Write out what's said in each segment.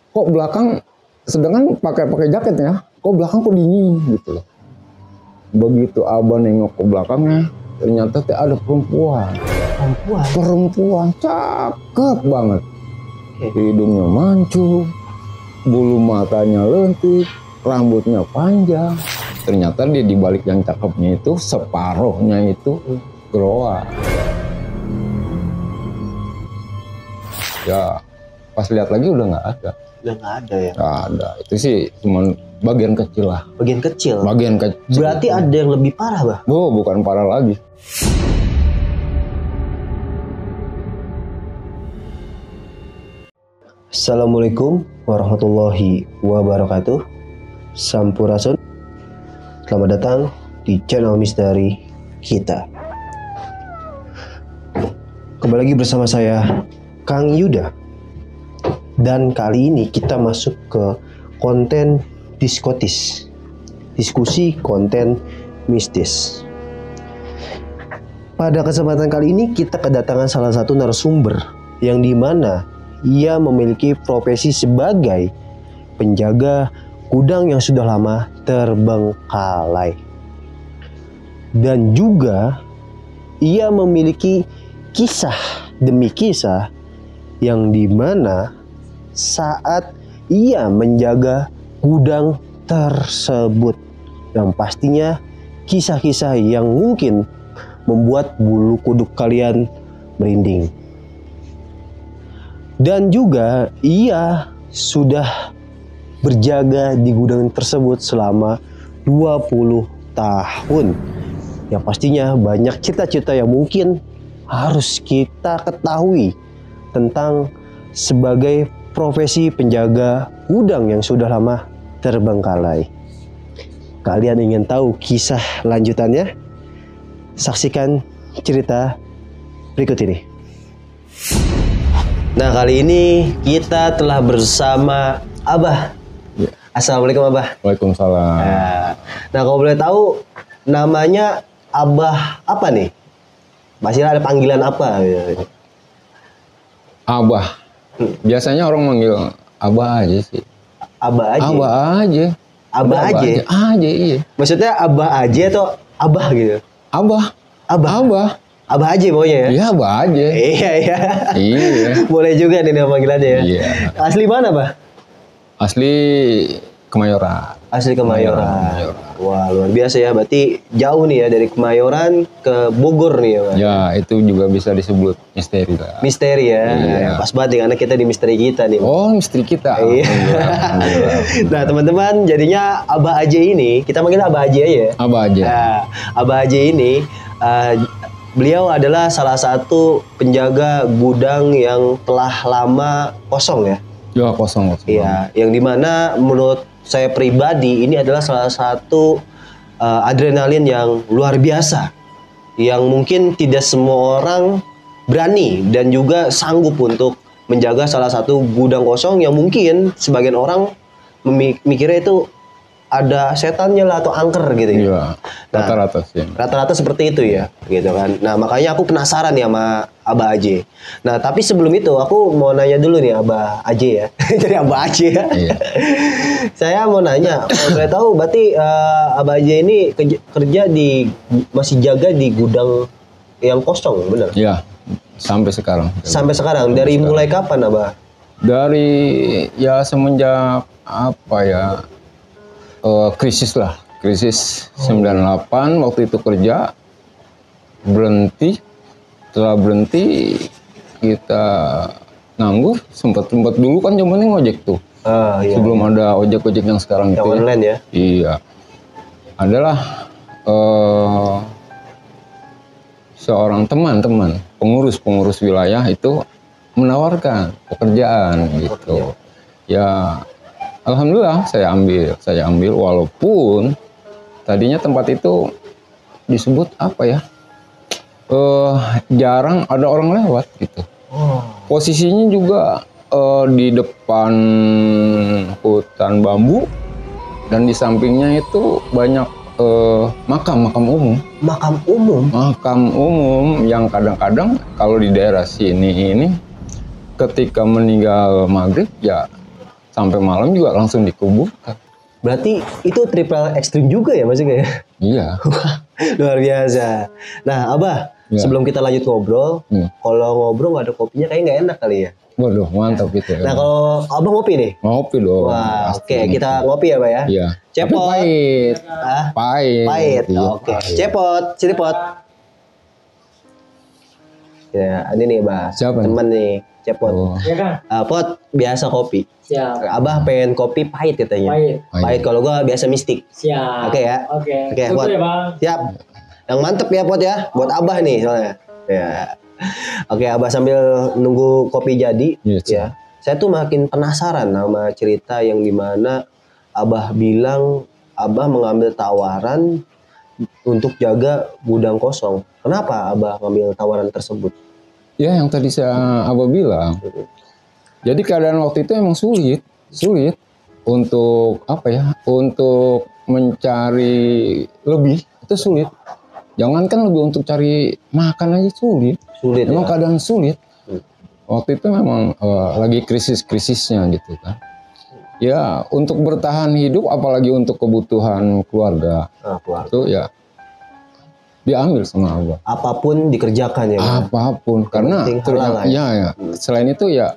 kok belakang sedangkan pakai jaket ya, kok belakang kok dingin gitu loh. Begitu abah nengok ke belakangnya, ternyata ada perempuan cakep banget. Hidungnya mancung, bulu matanya lentik, rambutnya panjang. Ternyata dia di balik yang cakepnya itu separuhnya itu Groa. Ya pas lihat lagi udah nggak ada. Udah nggak ada ya? Nggak ada. Itu sih cuma bagian kecil lah. Bagian kecil? Bagian kecil. Berarti ada yang lebih parah, Bah? Oh, bukan parah lagi. Assalamualaikum warahmatullahi wabarakatuh. Sampurasun. Selamat datang di channel misteri kita. Kembali lagi bersama saya, Kang Yuda. Dan kali ini kita masuk ke konten diskotis. Diskusi konten mistis. Pada kesempatan kali ini kita kedatangan salah satu narasumber yang dimana ia memiliki profesi sebagai penjaga gudang yang sudah lama terbengkalai. Dan juga ia memiliki kisah demi kisah yang dimana saat ia menjaga gudang tersebut, yang pastinya kisah-kisah yang mungkin membuat bulu kuduk kalian merinding. Dan juga ia sudah berjaga di gudang tersebut selama 20 tahun. Yang pastinya banyak cita-cita yang mungkin harus kita ketahui tentang sebagai profesi penjaga gudang yang sudah lama terbengkalai. Kalian ingin tahu kisah lanjutannya? Saksikan cerita berikut ini. Nah, kali ini kita telah bersama Abah. Ya. Assalamualaikum, Abah. Waalaikumsalam. Nah, kalau boleh tahu namanya Abah apa nih? Masih ada panggilan apa? Abah. Biasanya orang manggil Abah aja sih. Abah aja. Abah aja. Abah aja. Aja, iya. Maksudnya Abah aja atau Abah gitu? Abah. Abah aja pokoknya ya? Iya, Abah aja. Iya. Iya. Boleh juga nih nama panggilannya ya? Iya. Asli mana, Bah? Asli Kemayoran. Asli Kemayoran. Wah, luar biasa ya. Berarti jauh nih ya dari Kemayoran ke Bogor nih ya, Bah? Ya, itu juga bisa disebut misteri lah. Misteri ya? Iya. Pas banget nih, karena kita di misteri kita nih. Oh, misteri kita. Iya. Nah, teman-teman, jadinya Abah aja ini, kita manggil Abah aja ya? Abah aja. Nah, Abah aja ini, beliau adalah salah satu penjaga gudang yang telah lama kosong ya? Ya, kosong. Iya, yang dimana menurut saya pribadi ini adalah salah satu adrenalin yang luar biasa, yang mungkin tidak semua orang berani dan juga sanggup untuk menjaga salah satu gudang kosong yang mungkin sebagian orang mikirnya itu ada setannya lah atau angker gitu ya. Iya, rata-rata sih. Rata-rata seperti itu ya, gitu kan. Nah, makanya aku penasaran ya sama Abah Aje. Nah, tapi sebelum itu aku mau nanya dulu nih Abah Aje ya. Jadi Abah Aje ya. Iya. Saya mau nanya, kalau boleh tahu berarti Abah Aje ini kerja masih jaga di gudang yang kosong, benar? Iya, sampai sekarang. Sampai sekarang. Dari mulai kapan, Abah? Dari ya semenjak apa ya? Krisis 98 waktu itu kerja berhenti. Setelah berhenti kita nganggur, sempat dulu kan zamannya ngojek tuh. Iya, sebelum ada ojek yang sekarang yang itu online ya. Iya, adalah seorang teman pengurus wilayah itu menawarkan pekerjaan gitu. Ya alhamdulillah saya ambil walaupun tadinya tempat itu disebut apa ya, jarang ada orang lewat gitu. Posisinya juga di depan hutan bambu dan di sampingnya itu banyak makam umum. Makam umum yang kadang-kadang kalau di daerah sini ini ketika meninggal maghrib ya sampai malam juga langsung dikuburkan. Berarti itu triple ekstrim juga ya maksudnya ya? Iya. Luar biasa. Nah, Abah, Ya. sebelum kita lanjut ngobrol, kalau ngobrol nggak ada kopinya kayaknya nggak enak kali ya. Waduh, mantap gitu. Nah, kalau Abah ngopi nih? Ngopi dong. Wah, pasti. oke, kita ngopi ya, Pak ya? Iya. Cepot. Tapi pahit. Ah, Pahit. pahit. Iya, Oke. pahit. Cepot, sini pot. Ya, ini nih, Bah. Siapa nih? Temen nih, Cepot. Oh. Ya kan? Pot biasa kopi. Siap. Abah pengen kopi pahit katanya. Pahit. Pahit, kalau gua biasa mistik. Siap. Oke ya. Oke. Oke, Tunggu Pot. ya, Bang. Siap. Yang mantep ya, Pot ya. Buat Abah nih soalnya. Ya. Oke, Abah sambil nunggu kopi jadi. Iya, Ya. Saya tuh makin penasaran sama cerita yang dimana Abah bilang Abah mengambil tawaran untuk jaga gudang kosong. Kenapa Abah ngambil tawaran tersebut? Ya, yang tadi Abah bilang. Jadi keadaan waktu itu emang sulit untuk apa ya? Untuk mencari lebih itu sulit. Jangankan lebih untuk cari makan aja sulit. Sulit Emang ya? keadaan sulit. Waktu itu memang lagi krisis-krisisnya gitu kan. Ya, untuk bertahan hidup apalagi untuk kebutuhan keluarga Nah, keluar. itu ya diambil sama Abah. Apapun dikerjakan ya, Bang? Apapun karena penting halal lah ya. ya. Selain itu ya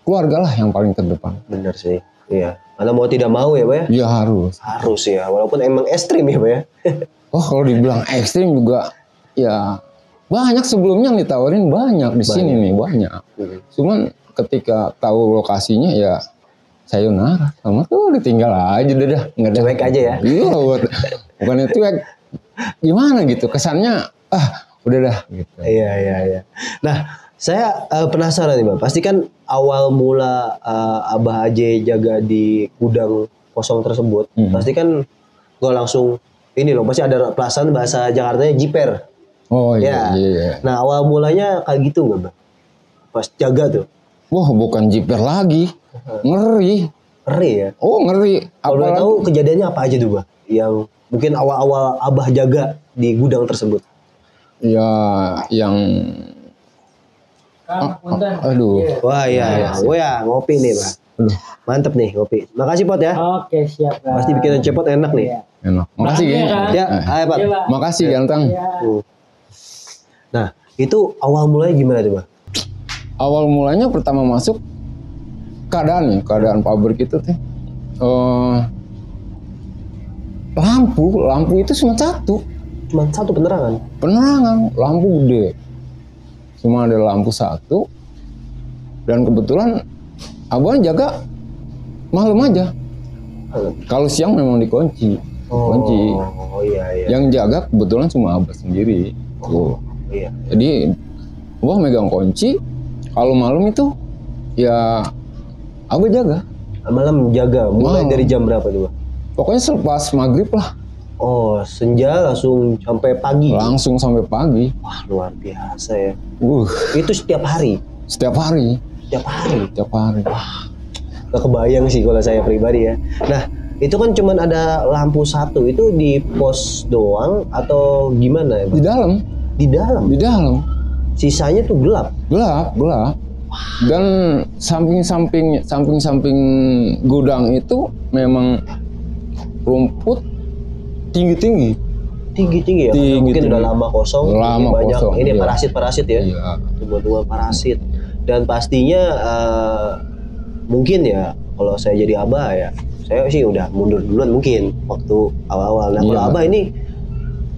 keluarga lah yang paling terdepan. Bener sih. Iya. Karena mau tidak mau ya, Pak ya? Ya harus. Harus ya. Walaupun emang ekstrim ya, Pak ya? Oh, kalau dibilang ekstrim juga ya banyak sebelumnya yang ditawarin banyak di sini nih banyak. Cuman ketika tahu lokasinya ya sayonara sama tuh ditinggal aja dah nggak ada. Cuek aja ya? Iya, bukan itu gimana gitu kesannya udah dah gitu. Iya. Nah, saya penasaran nih, Bang. Pasti kan awal mula Abah Aje jaga di gudang kosong tersebut, pasti kan nggak langsung ini loh, pasti ada pelaksanaan bahasa Jakartanya jiper. Oh Ya. iya. Nah, awal mulanya kayak gitu nggak, Bang? Pas jaga tuh. Wah, bukan jiper lagi. Ngeri. Ngeri ya? Oh, ngeri. Kalau boleh Apalagi tahu kejadiannya apa aja tuh, Bang? Yang mungkin awal-awal Abah jaga di gudang tersebut. ya yang Kang, punten. aduh. Iya. Wah, iya. Oh ya, ngopi nih, Bang. Aduh, Mantep nih ngopi. Makasih, Pot ya. Oke, siap, Bang. Pasti bikinan cepot enak nih. Iya. enak. Makasih Makasih, ya. kan? Ya, ayo, Pak. Iya, Pak. Makasih ganteng. Iya. Nah, itu awal mulanya gimana tuh, Bang? Awal mulanya pertama masuk keadaan pabrik itu teh lampu itu cuma Cuma satu penerangan. penerangan lampu gede, cuma ada lampu satu dan kebetulan abang jaga malam aja. Kalau siang memang dikunci. Kunci. Oh iya. Yang jaga kebetulan cuma abah sendiri. Tuh. Iya. Jadi abah megang kunci. Kalau malam itu ya abah jaga. Malam jaga. Mulai Malam. dari jam berapa tuh, Bang? Pokoknya selepas maghrib lah, Oh, senja langsung sampai pagi. langsung sampai pagi. Wah, luar biasa ya. Itu Itu setiap hari. setiap hari. Setiap hari. Gak kebayang sih kalau saya pribadi ya. Nah, itu kan cuman ada lampu satu. Itu di pos doang atau gimana ya, Bang? Di dalam, Di dalam. di dalam. Sisanya tuh gelap. Gelap. Dan samping gudang itu memang rumput tinggi. Tinggi ya. Karena mungkin udah lama kosong. Lama jadi banyak kosong, ini iya. parasit ya. Iya. Tumbuh-tumbuhan parasit. Dan pastinya mungkin ya kalau saya jadi abah ya, saya sih udah mundur duluan mungkin waktu awal-awal. Nah, kalau Iya. abah ini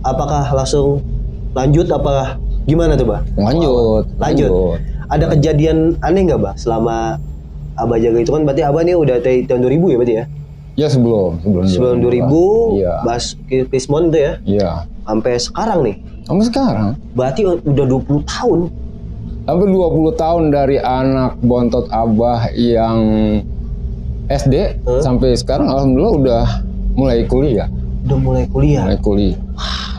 apakah langsung lanjut apa gimana tuh, Bah? Lanjut. Ada kejadian aneh nggak, Bah, selama abah jaga itu kan berarti abah nih udah dari tahun 2000 ya berarti ya? Ya sebelum Sebelum 2000, Iya. Bas Krismon itu ya, Iya. sampai sekarang nih. Sampai sekarang. Berarti udah 20 tahun. Sampai 20 tahun dari anak bontot abah yang SD sampai sekarang alhamdulillah udah mulai kuliah. Udah mulai kuliah. Mulai kuliah.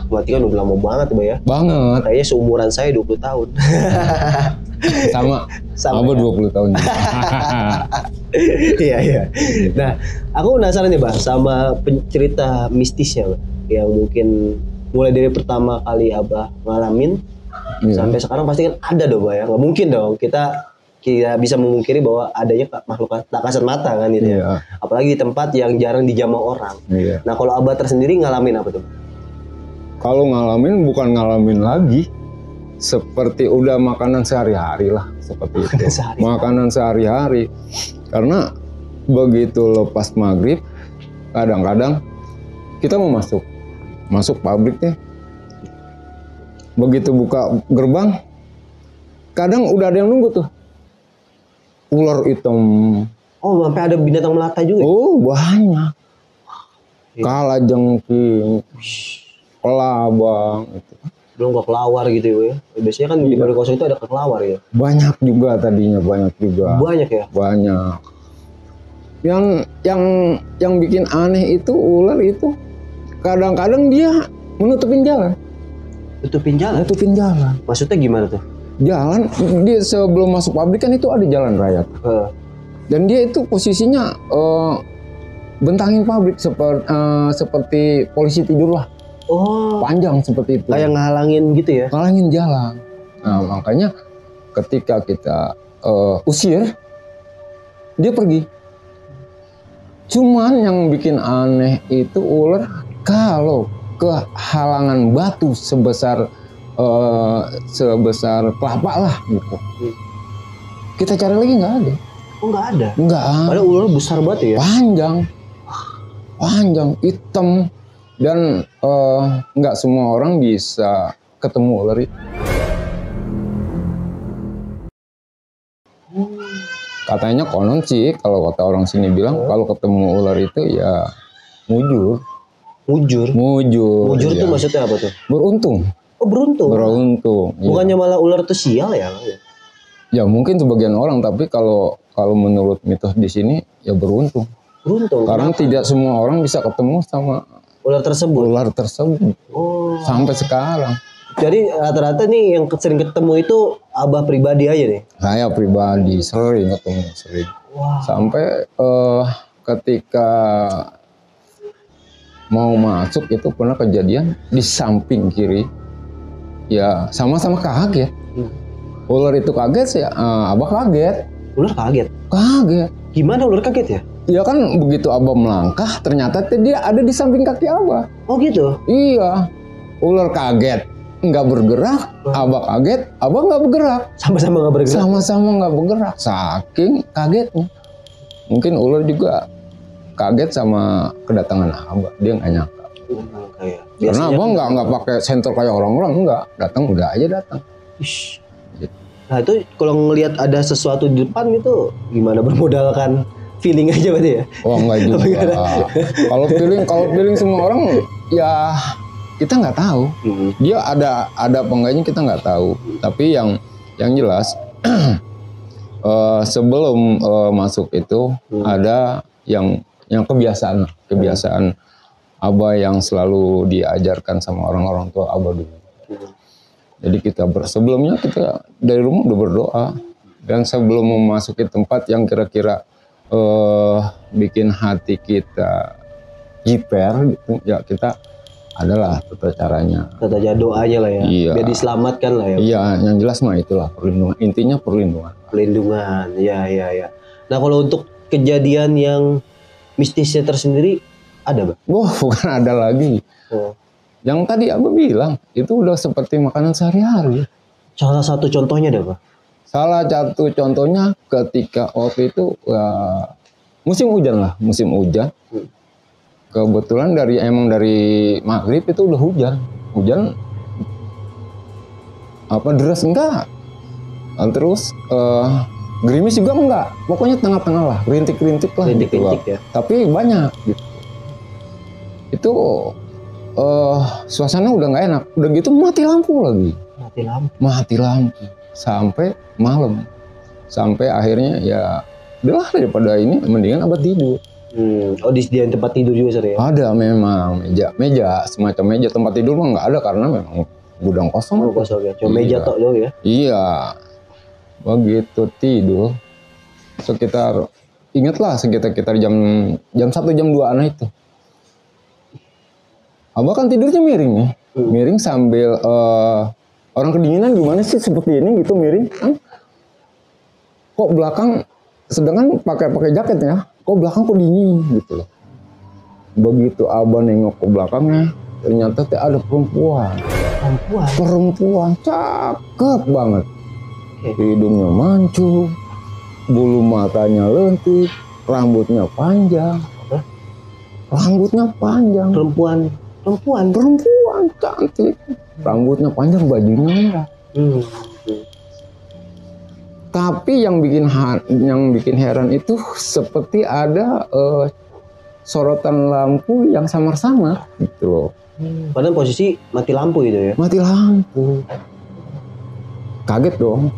Berarti kan udah lama banget, Bah ya. Banget. Kayaknya seumuran saya 20 tahun. Sama Sama abah ya? 20 tahun. Iya. Nah, aku penasaran nih, Bah, sama cerita mistisnya, Bah, yang mungkin mulai dari pertama kali abah ngalamin Iya. sampai sekarang pasti kan ada dong, Bah ya. Nggak mungkin dong kita kita bisa memungkiri bahwa adanya makhluk tak kasat mata kan gitu ya. Apalagi di tempat yang jarang dijamah orang. Nah kalau Abah tersendiri ngalamin apa tuh? Kalau ngalamin bukan ngalamin lagi, seperti udah makanan sehari-hari lah, seperti itu. Makanan sehari-hari. Karena begitu lepas maghrib, kadang-kadang kita mau masuk pabriknya. Begitu buka gerbang, kadang udah ada yang nunggu tuh. Ular hitam. Oh, sampai ada binatang melata juga? Oh, banyak. Kalajengking, kelabang. Itu. Belum ke kelawar gitu ya? Biasanya kan di Bali Kosong itu ada kelawar ya? Banyak juga tadinya, banyak juga. Banyak ya? Banyak. Yang bikin aneh itu ular itu kadang-kadang dia menutupin jalan. Tutupin jalan? Nutupin jalan. Maksudnya gimana tuh? Jalan, dia sebelum masuk pabrik kan itu ada jalan raya. Dan dia itu posisinya bentangin pabrik seperti polisi tidur lah. Oh. Panjang seperti itu. Kayak ngalangin gitu ya? Ngalangin jalan. Nah makanya ketika kita usir, dia pergi. Cuman yang bikin aneh itu ular kalau kehalangan batu sebesar kelapa lah gitu. Kita cari lagi nggak ada. Oh nggak ada? Nggak. Padahal ular besar banget ya? Panjang, hitam, dan nggak semua orang bisa ketemu ular itu. Katanya konon sih, kalau kata orang sini bilang kalau ketemu ular itu ya mujur. Mujur Iya. tuh maksudnya apa tuh? Beruntung. Oh beruntung. Iya. Bukannya malah ular tuh sial ya? Ya mungkin sebagian orang, tapi kalau menurut mitos di sini ya beruntung. Karena kenapa? tidak semua orang bisa ketemu sama ular tersebut. Oh. Sampai sekarang. Jadi rata-rata nih yang sering ketemu itu Abah pribadi aja nih? Saya pribadi sering ketemu. Wow. Sampai ketika mau masuk itu pernah kejadian di samping kiri, ya sama-sama kaget. Ular itu kaget, Abah kaget. Ular kaget? Kaget. Gimana ular kaget ya? Ya kan begitu Abah melangkah, ternyata dia ada di samping kaki Abah. Oh gitu? Iya. Ular kaget, nggak bergerak. Abah kaget, Abah nggak bergerak. Sama-sama nggak bergerak? Sama-sama nggak bergerak, saking kagetnya. Mungkin ular juga kaget sama kedatangan Abah, dia nggak nyangka. Karena Abah nggak pakai senter kayak orang-orang, nggak, datang udah aja datang. Nah itu kalau ngelihat ada sesuatu di depan gitu, gimana, bermodalkan feeling aja berarti ya? Oh enggak juga. Kalau feeling semua orang ya kita nggak tahu. Dia ada apa enggaknya kita nggak tahu. Tapi yang jelas sebelum masuk itu ada yang kebiasaan Abah yang selalu diajarkan sama orang-orang tua Abah dulu. Jadi sebelumnya kita dari rumah udah berdoa, dan sebelum memasuki tempat yang kira-kira bikin hati kita jiper gitu, ya kita adalah tata caranya. Tata cara doanya lah ya. Iya. Biar diselamatkan lah ya. Iya, yang jelas mah itulah perlindungan. Intinya perlindungan. Ya. Nah kalau untuk kejadian yang mistisnya tersendiri ada, Bang? Wah, bukan ada lagi. Yang tadi Abah bilang itu udah seperti makanan sehari-hari. Salah satu contohnya ada, Bang? Salah satu contohnya ketika waktu itu musim hujan. Kebetulan dari maghrib itu udah hujan deras enggak. Terus gerimis juga enggak. Pokoknya tengah-tengah lah, rintik-rintik lah. Rintik-rintik ya. Tapi banyak gitu. Itu suasana udah nggak enak. Udah gitu mati lampu lagi. Mati lampu sampai malam. Sampai akhirnya ya udahlah, daripada ini mendingan Abah tidur. Oh, disediain tempat tidur juga sering ya? Ada memang meja semacam meja, tempat tidur mah nggak ada karena memang gudang kosong. Kosong ya. Cuma meja tok doang ya? Iya. Begitu tidur sekitar jam 1 jam 2 itu. Abah kan tidurnya miring ya. Miring sambil orang kedinginan gimana sih seperti ini gitu miring. kok belakang, sedangkan pakai jaket ya, kok belakang kok dingin gitu loh. Begitu abah nengok ke belakangnya, ternyata ada perempuan cakep banget. Hidungnya mancung, bulu matanya lentik, rambutnya panjang. Perempuan cantik, rambutnya panjang, bajunya merah. Tapi yang bikin heran itu seperti ada sorotan lampu yang samar-samar gitu loh. Padahal posisi mati lampu gitu ya. Mati lampu. Kaget dong.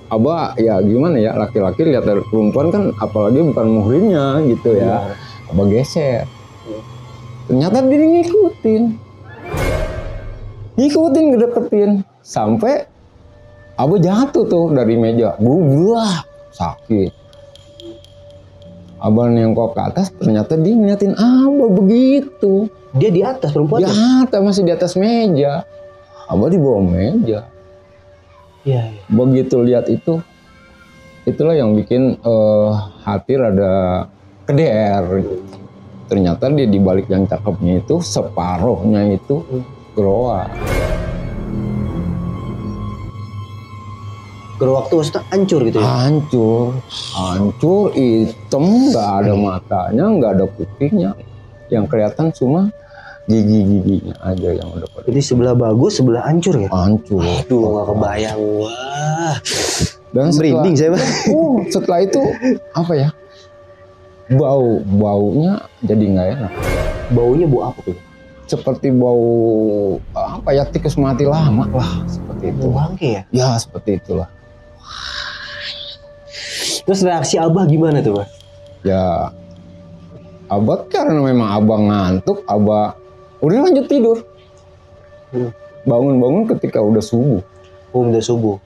Abah ya gimana ya, laki-laki lihat dari perempuan kan, apalagi bukan muhrimnya gitu ya. Abah geser. Ternyata dia ngikutin ngedeketin sampai abah jatuh tuh dari meja, buah sakit. Abah nengok ke atas, ternyata dia ngeliatin abah begitu. Dia di atas perempuan? Di atas, masih di atas meja. Abah di bawah meja. Iya. Begitu lihat itu, itulah yang bikin hati rada keder. Ternyata dia di balik yang cakepnya itu, separuhnya itu Groa. Gerowak tuh maksudnya hancur gitu ya? Hancur, hitam, nggak ada matanya, nggak ada kupingnya. Yang kelihatan cuma gigi-giginya aja yang udah pada. Jadi sebelah bagus, sebelah hancur ya? Hancur. Aduh, nggak kebayang. Wah. Dan merinding saya. Setelah itu apa ya? Baunya jadi nggak enak. Baunya bau apa tuh? Seperti bau apa ya, tikus mati lama lah, seperti itu. Bau bangke ya? Ya seperti itulah. Terus reaksi abah gimana tuh, Pak? Ya abah karena memang abah ngantuk, abah udah lanjut tidur. Bangun ketika udah subuh. Udah subuh.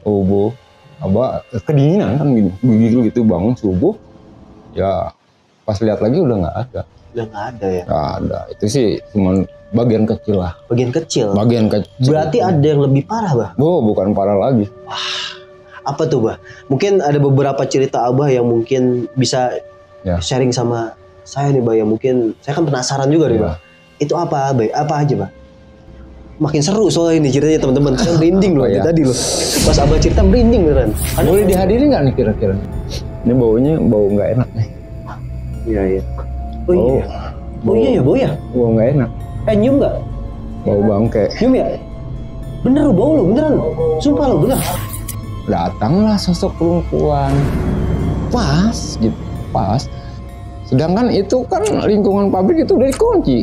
Abah kedinginan kan gitu bangun subuh. Ya pas lihat lagi udah nggak ada. Udah nggak ada ya? Nggak ada. Itu sih cuma bagian kecil lah. Bagian kecil. Berarti ada yang lebih parah, Bah? Bukan parah lagi. Wah, apa tuh, Bah? Mungkin ada beberapa cerita abah yang mungkin bisa sharing sama saya nih, Bah, yang mungkin saya kan penasaran juga nih, Bah. Itu apa, Bah? Apa aja, Bah? Makin seru soalnya ini ceritanya, teman-teman. Saya merinding loh tadi loh. Pas abah cerita merinding beneran. Boleh dihadiri nggak nih kira-kira? Ini baunya bau nggak enak nih. Iya. Oh iya ya, bau ya? Bau nggak enak. Nyium nggak? Bau bangke. Nyium ya? Bener lo, bau lo, beneran lo. Sumpah lo, bener. Datanglah sosok perempuan. Pas. Sedangkan itu kan lingkungan pabrik itu udah dikunci.